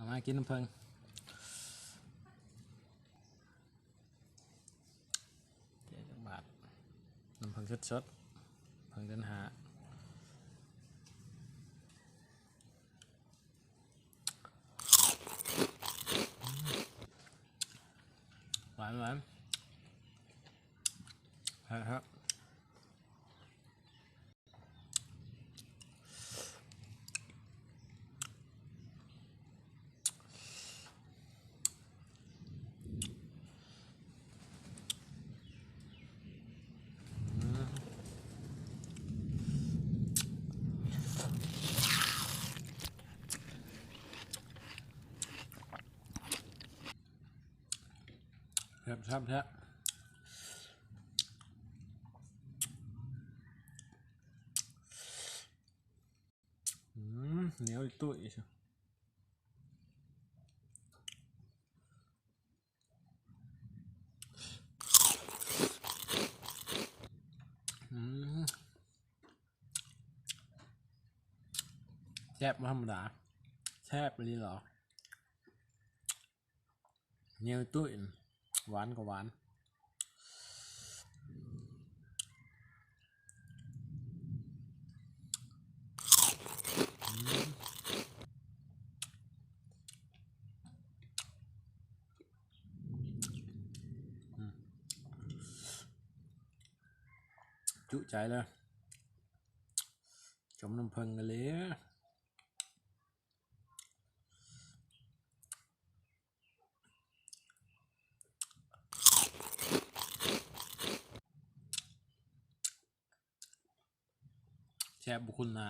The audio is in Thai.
มากินน้ำผึ้ง7 บาทน้ำผึ้งสดผึ้งเดินหาหวานครับครับเหนียวตุ้ยแซ่บธรรมดาแซ่บไปเลยเหรอเหนียวตุ้ยหวานก็หวานจุใจเลยจมน้ำผึ้งกันเลยแซ่บบุคุณนะ